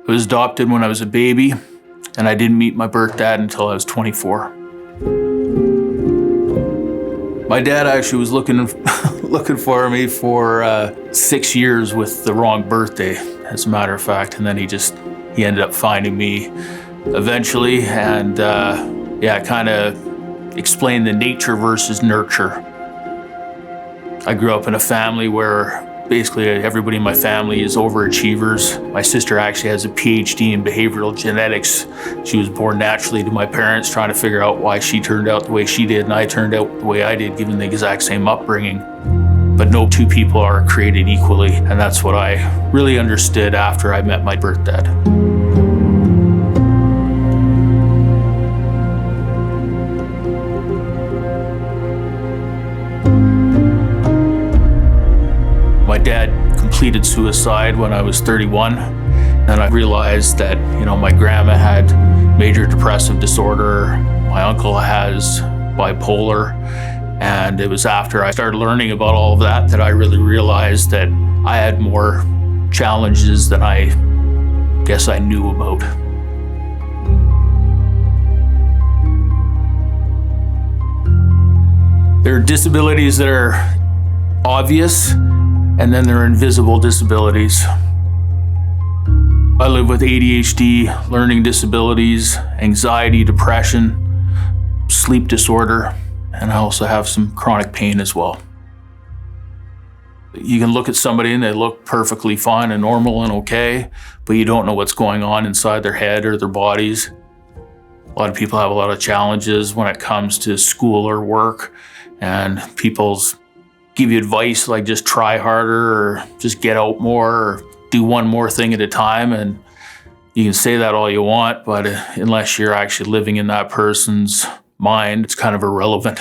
I was adopted when I was a baby, and I didn't meet my birth dad until I was 24. My dad actually was looking for me for 6 years with the wrong birthday, as a matter of fact, and then he ended up finding me eventually, and kind of explained the nature versus nurture. I grew up in a family where basically everybody in my family is overachievers. My sister actually has a PhD in behavioral genetics. She was born naturally to my parents, trying to figure out why she turned out the way she did and I turned out the way I did, given the exact same upbringing. But no two people are created equally, and that's what I really understood after I met my birth dad. My dad completed suicide when I was 31, and I realized that, my grandma had major depressive disorder, my uncle has bipolar, and it was after I started learning about all of that I really realized that I had more challenges than I guess I knew about. There are disabilities that are obvious, and then there are invisible disabilities. I live with ADHD, learning disabilities, anxiety, depression, sleep disorder, and I also have some chronic pain as well. You can look at somebody and they look perfectly fine and normal and okay, but you don't know what's going on inside their head or their bodies. A lot of people have a lot of challenges when it comes to school or work, and people's give you advice like just try harder or just get out more or do one more thing at a time. And you can say that all you want, but unless you're actually living in that person's mind, it's kind of irrelevant.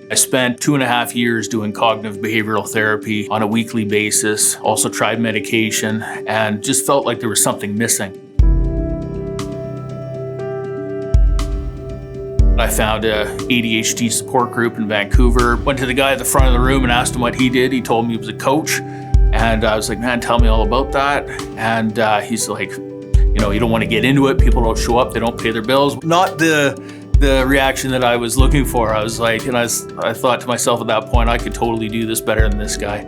I spent 2.5 years doing cognitive behavioral therapy on a weekly basis, also tried medication, and just felt like there was something missing. I found a ADHD support group in Vancouver, went to the guy at the front of the room and asked him what he did. He told me he was a coach, and I was like, man, tell me all about that. And he's like, you don't want to get into it. People don't show up, they don't pay their bills. Not the reaction that I was looking for. I was like, and I thought to myself at that point, I could totally do this better than this guy.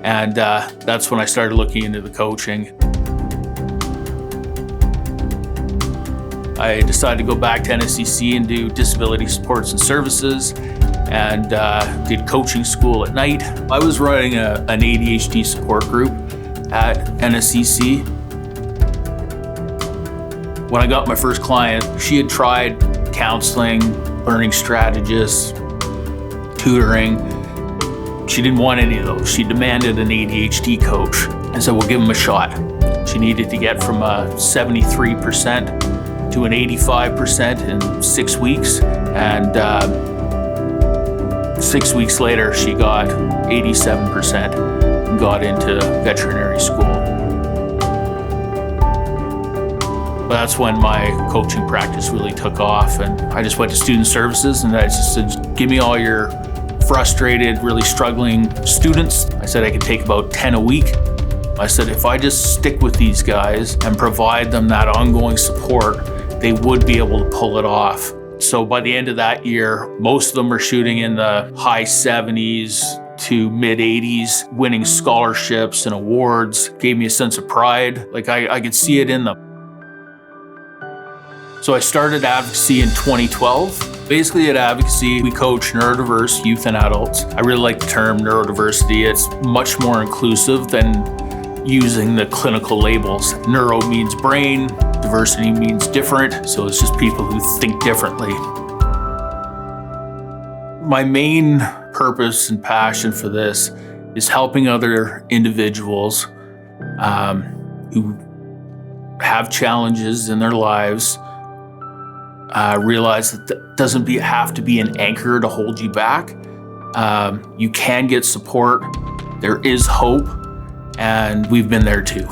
And that's when I started looking into the coaching. I decided to go back to NSCC and do disability supports and services, and did coaching school at night. I was running an ADHD support group at NSCC. When I got my first client, she had tried counseling, learning strategists, tutoring. She didn't want any of those. She demanded an ADHD coach. I said, well, give him a shot. She needed to get from a 73% to an 85% in 6 weeks, and 6 weeks later she got 87% and got into veterinary school. But that's when my coaching practice really took off, and I just went to student services and I just said, give me all your frustrated, really struggling students. I said I could take about 10 a week. I said if I just stick with these guys and provide them that ongoing support, they would be able to pull it off. So by the end of that year, most of them were shooting in the high 70s to mid 80s, winning scholarships and awards. Gave me a sense of pride. Like I could see it in them. So I started Advocacy in 2012. Basically at Advocacy, we coach neurodiverse youth and adults. I really like the term neurodiversity. It's much more inclusive than using the clinical labels. Neuro means brain, diversity means different, so it's just people who think differently. My main purpose and passion for this is helping other individuals who have challenges in their lives realize that doesn't have to be an anchor to hold you back. You can get support, there is hope, and we've been there too.